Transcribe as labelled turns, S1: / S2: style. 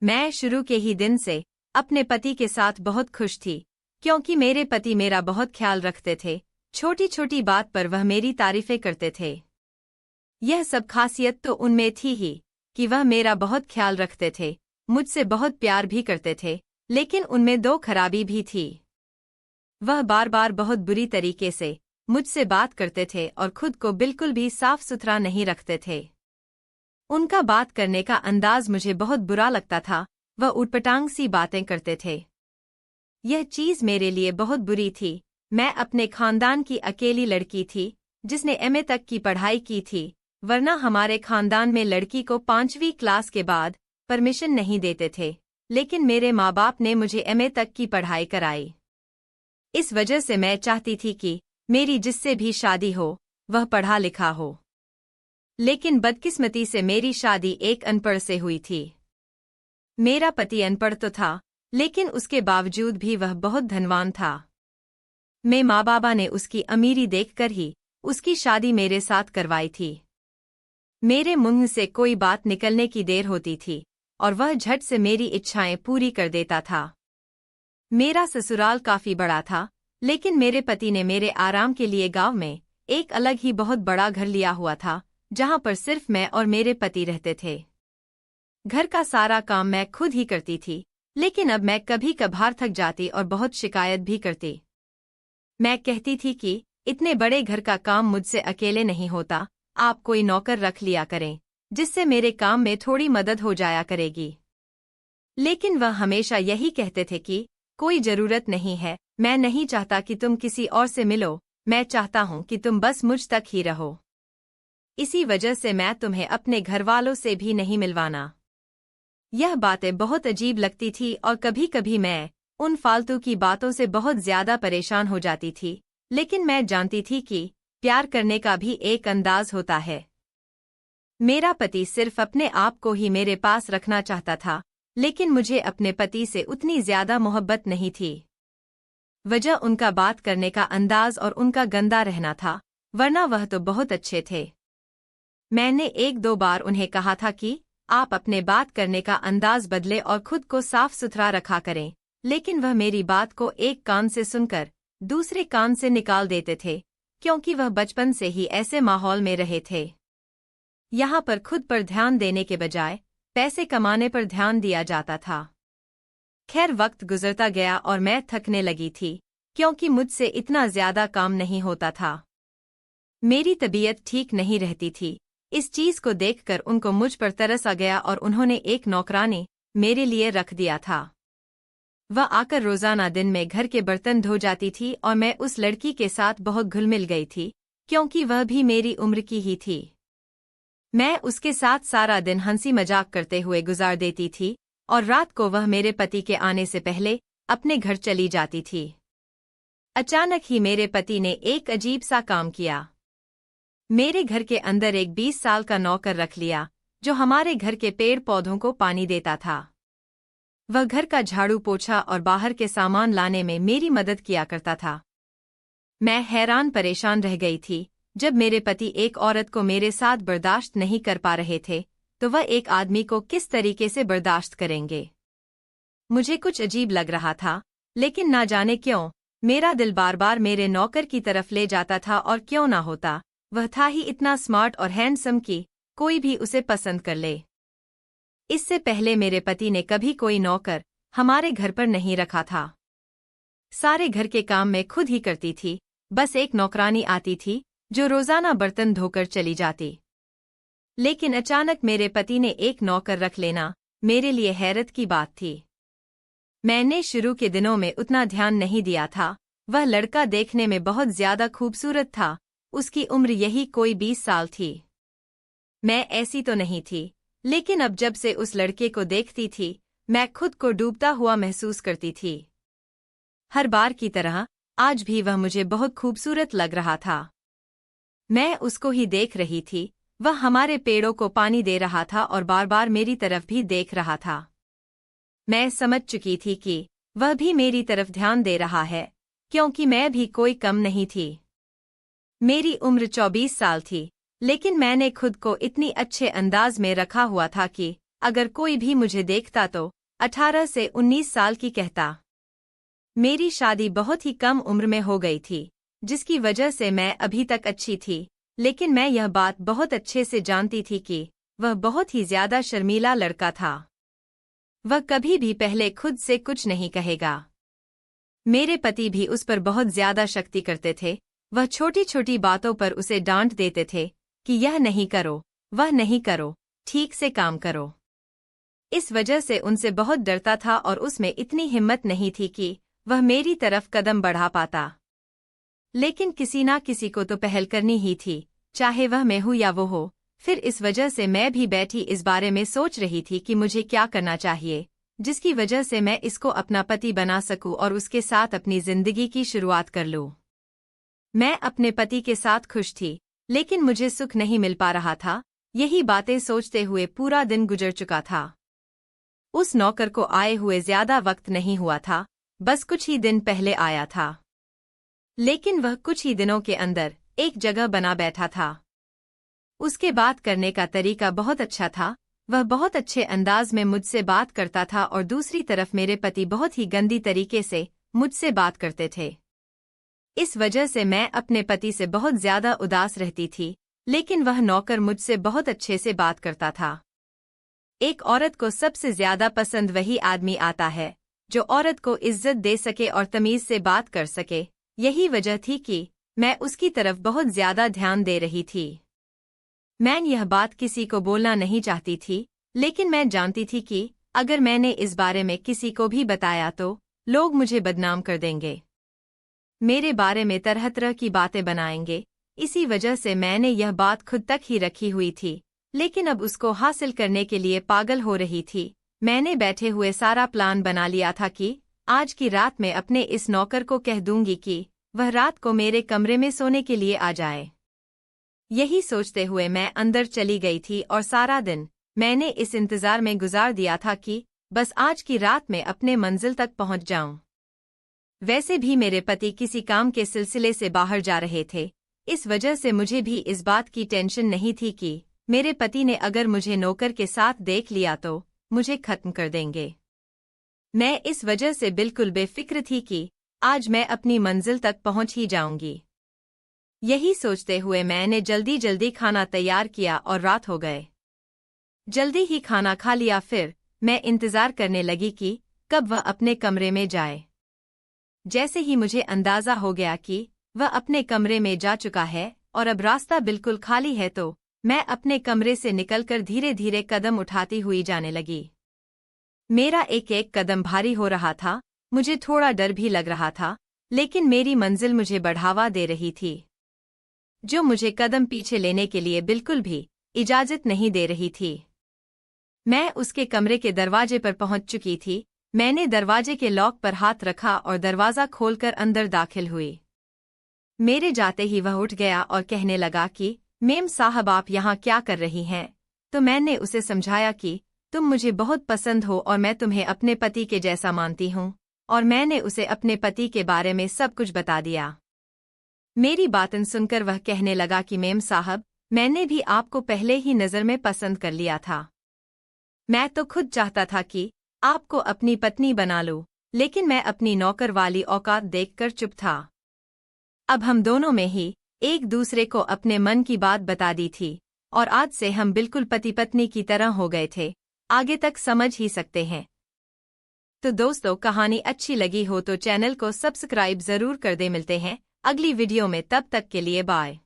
S1: मैं शुरू के ही दिन से अपने पति के साथ बहुत खुश थी, क्योंकि मेरे पति मेरा बहुत ख्याल रखते थे। छोटी छोटी बात पर वह मेरी तारीफें करते थे। यह सब खासियत तो उनमें थी ही कि वह मेरा बहुत ख्याल रखते थे, मुझसे बहुत प्यार भी करते थे, लेकिन उनमें दो खराबी भी थी। वह बार बार बहुत बुरी तरीके से मुझसे बात करते थे और खुद को बिल्कुल भी साफ सुथरा नहीं रखते थे। उनका बात करने का अंदाज मुझे बहुत बुरा लगता था। वह उटपटांग सी बातें करते थे। यह चीज मेरे लिए बहुत बुरी थी। मैं अपने खानदान की अकेली लड़की थी जिसने एमए तक की पढ़ाई की थी, वरना हमारे खानदान में लड़की को 5वीं क्लास के बाद परमिशन नहीं देते थे, लेकिन मेरे माँ बाप ने मुझे एमए तक की पढ़ाई कराई। इस वजह से मैं चाहती थी कि मेरी जिससे भी शादी हो वह पढ़ा लिखा हो। लेकिन बदकिस्मती से मेरी शादी एक अनपढ़ से हुई थी। मेरा पति अनपढ़ तो था, लेकिन उसके बावजूद भी वह बहुत धनवान था। मेरे माँ बाबा ने उसकी अमीरी देखकर ही उसकी शादी मेरे साथ करवाई थी। मेरे मुंह से कोई बात निकलने की देर होती थी और वह झट से मेरी इच्छाएं पूरी कर देता था। मेरा ससुराल काफी बड़ा था, लेकिन मेरे पति ने मेरे आराम के लिए गांव में एक अलग ही बहुत बड़ा घर लिया हुआ था, जहां पर सिर्फ मैं और मेरे पति रहते थे। घर का सारा काम मैं खुद ही करती थी, लेकिन अब मैं कभी कभार थक जाती और बहुत शिकायत भी करती। मैं कहती थी कि इतने बड़े घर का काम मुझसे अकेले नहीं होता, आप कोई नौकर रख लिया करें, जिससे मेरे काम में थोड़ी मदद हो जाया करेगी। लेकिन वह हमेशा यही कहते थे कि कोई जरूरत नहीं है, मैं नहीं चाहता कि तुम किसी और से मिलो, मैं चाहता हूं कि तुम बस मुझ तक ही रहो। इसी वजह से मैं तुम्हें अपने घरवालों से भी नहीं मिलवाना। यह बातें बहुत अजीब लगती थी और कभी कभी मैं उन फालतू की बातों से बहुत ज्यादा परेशान हो जाती थी, लेकिन मैं जानती थी कि प्यार करने का भी एक अंदाज होता है। मेरा पति सिर्फ अपने आप को ही मेरे पास रखना चाहता था, लेकिन मुझे अपने पति से उतनी ज्यादा मोहब्बत नहीं थी। वजह उनका बात करने का अंदाज और उनका गंदा रहना था, वरना वह तो बहुत अच्छे थे। मैंने एक दो बार उन्हें कहा था कि आप अपने बात करने का अंदाज बदले और खुद को साफ सुथरा रखा करें, लेकिन वह मेरी बात को एक कान से सुनकर दूसरे कान से निकाल देते थे, क्योंकि वह बचपन से ही ऐसे माहौल में रहे थे। यहाँ पर खुद पर ध्यान देने के बजाय पैसे कमाने पर ध्यान दिया जाता था। खैर वक्त गुजरता गया और मैं थकने लगी थी, क्योंकि मुझसे इतना ज्यादा काम नहीं होता था। मेरी तबीयत ठीक नहीं रहती थी। इस चीज को देखकर उनको मुझ पर तरस आ गया और उन्होंने एक नौकरानी मेरे लिए रख दिया था। वह आकर रोजाना दिन में घर के बर्तन धो जाती थी और मैं उस लड़की के साथ बहुत घुल मिल गई थी, क्योंकि वह भी मेरी उम्र की ही थी। मैं उसके साथ सारा दिन हंसी मजाक करते हुए गुजार देती थी और रात को वह मेरे पति के आने से पहले अपने घर चली जाती थी। अचानक ही मेरे पति ने एक अजीब सा काम किया। मेरे घर के अंदर एक 20 साल का नौकर रख लिया, जो हमारे घर के पेड़ पौधों को पानी देता था। वह घर का झाड़ू पोछा और बाहर के सामान लाने में मेरी मदद किया करता था। मैं हैरान परेशान रह गई थी। जब मेरे पति एक औरत को मेरे साथ बर्दाश्त नहीं कर पा रहे थे, तो वह एक आदमी को किस तरीके से बर्दाश्त करेंगे। मुझे कुछ अजीब लग रहा था, लेकिन ना जाने क्यों मेरा दिल बार बार मेरे नौकर की तरफ ले जाता था, और क्यों ना होता, वह था ही इतना स्मार्ट और हैंडसम कि कोई भी उसे पसंद कर ले। इससे पहले मेरे पति ने कभी कोई नौकर हमारे घर पर नहीं रखा था। सारे घर के काम मैं खुद ही करती थी। बस एक नौकरानी आती थी जो रोजाना बर्तन धोकर चली जाती। लेकिन अचानक मेरे पति ने एक नौकर रख लेना मेरे लिए हैरत की बात थी। मैंने शुरू के दिनों में उतना ध्यान नहीं दिया था। वह लड़का देखने में बहुत ज्यादा खूबसूरत था। उसकी उम्र यही कोई 20 साल थी। मैं ऐसी तो नहीं थी, लेकिन अब जब से उस लड़के को देखती थी, मैं खुद को डूबता हुआ महसूस करती थी। हर बार की तरह आज भी वह मुझे बहुत खूबसूरत लग रहा था। मैं उसको ही देख रही थी। वह हमारे पेड़ों को पानी दे रहा था और बार बार मेरी तरफ भी देख रहा था। मैं समझ चुकी थी कि वह भी मेरी तरफ ध्यान दे रहा है, क्योंकि मैं भी कोई कम नहीं थी। मेरी उम्र 24 साल थी, लेकिन मैंने खुद को इतनी अच्छे अंदाज में रखा हुआ था कि अगर कोई भी मुझे देखता तो 18 से 19 साल की कहता। मेरी शादी बहुत ही कम उम्र में हो गई थी, जिसकी वजह से मैं अभी तक अच्छी थी, लेकिन मैं यह बात बहुत अच्छे से जानती थी कि वह बहुत ही ज्यादा शर्मीला लड़का था। वह कभी भी पहले खुद से कुछ नहीं कहेगा। मेरे पति भी उस पर बहुत ज्यादा शक्ति करते थे। वह छोटी छोटी बातों पर उसे डांट देते थे कि यह नहीं करो, वह नहीं करो, ठीक से काम करो। इस वजह से उनसे बहुत डरता था और उसमें इतनी हिम्मत नहीं थी कि वह मेरी तरफ कदम बढ़ा पाता। लेकिन किसी ना किसी को तो पहल करनी ही थी, चाहे वह मैं हूं या वो हो। फिर इस वजह से मैं भी बैठी इस बारे में सोच रही थी कि मुझे क्या करना चाहिए, जिसकी वजह से मैं इसको अपना पति बना सकूं और उसके साथ अपनी जिंदगी की शुरुआत कर लूं। मैं अपने पति के साथ खुश थी, लेकिन मुझे सुख नहीं मिल पा रहा था। यही बातें सोचते हुए पूरा दिन गुजर चुका था। उस नौकर को आए हुए ज्यादा वक्त नहीं हुआ था, बस कुछ ही दिन पहले आया था। लेकिन वह कुछ ही दिनों के अंदर एक जगह बना बैठा था। उसके बात करने का तरीका बहुत अच्छा था। वह बहुत अच्छे अंदाज में मुझसे बात करता था और दूसरी तरफ मेरे पति बहुत ही गंदी तरीके से मुझसे बात करते थे। इस वजह से मैं अपने पति से बहुत ज्यादा उदास रहती थी, लेकिन वह नौकर मुझसे बहुत अच्छे से बात करता था। एक औरत को सबसे ज्यादा पसंद वही आदमी आता है जो औरत को इज्जत दे सके और तमीज से बात कर सके। यही वजह थी कि मैं उसकी तरफ बहुत ज्यादा ध्यान दे रही थी। मैं यह बात किसी को बोलना नहीं चाहती थी, लेकिन मैं जानती थी कि अगर मैंने इस बारे में किसी को भी बताया तो लोग मुझे बदनाम कर देंगे, मेरे बारे में तरह तरह की बातें बनाएंगे। इसी वजह से मैंने यह बात खुद तक ही रखी हुई थी, लेकिन अब उसको हासिल करने के लिए पागल हो रही थी। मैंने बैठे हुए सारा प्लान बना लिया था कि आज की रात में अपने इस नौकर को कह दूंगी कि वह रात को मेरे कमरे में सोने के लिए आ जाए। यही सोचते हुए मैं अंदर चली गई थी और सारा दिन मैंने इस इंतजार में गुजार दिया था कि बस आज की रात में अपने मंजिल तक पहुंच जाऊं। वैसे भी मेरे पति किसी काम के सिलसिले से बाहर जा रहे थे, इस वजह से मुझे भी इस बात की टेंशन नहीं थी कि मेरे पति ने अगर मुझे नौकर के साथ देख लिया तो मुझे खत्म कर देंगे। मैं इस वजह से बिल्कुल बेफिक्र थी कि आज मैं अपनी मंजिल तक पहुंच ही जाऊंगी। यही सोचते हुए मैंने जल्दी जल्दी खाना तैयार किया और रात हो गए। जल्दी ही खाना खा लिया। फिर मैं इंतजार करने लगी कि कब वह अपने कमरे में जाए। जैसे ही मुझे अंदाजा हो गया कि वह अपने कमरे में जा चुका है और अब रास्ता बिल्कुल खाली है, तो मैं अपने कमरे से निकलकर धीरे धीरे कदम उठाती हुई जाने लगी। मेरा एक एक कदम भारी हो रहा था, मुझे थोड़ा डर भी लग रहा था, लेकिन मेरी मंजिल मुझे बढ़ावा दे रही थी, जो मुझे कदम पीछे लेने के लिए बिल्कुल भी इजाजत नहीं दे रही थी। मैं उसके कमरे के दरवाजे पर पहुंच चुकी थी। मैंने दरवाजे के लॉक पर हाथ रखा और दरवाजा खोलकर अंदर दाखिल हुई। मेरे जाते ही वह उठ गया और कहने लगा कि मेम साहब, आप यहाँ क्या कर रही हैं? तो मैंने उसे समझाया कि तुम मुझे बहुत पसंद हो और मैं तुम्हें अपने पति के जैसा मानती हूँ, और मैंने उसे अपने पति के बारे में सब कुछ बता दिया। मेरी बातें सुनकर वह कहने लगा कि मेम साहब, मैंने भी आपको पहले ही नज़र में पसंद कर लिया था। मैं तो खुद चाहता था कि आपको अपनी पत्नी बना लूं, लेकिन मैं अपनी नौकर वाली औकात देखकर चुप था। अब हम दोनों में ही एक दूसरे को अपने मन की बात बता दी थी और आज से हम बिल्कुल पति पत्नी की तरह हो गए थे। आगे तक समझ ही सकते हैं। तो दोस्तों, कहानी अच्छी लगी हो तो चैनल को सब्सक्राइब जरूर कर दे। मिलते हैं अगली वीडियो में, तब तक के लिए बाय।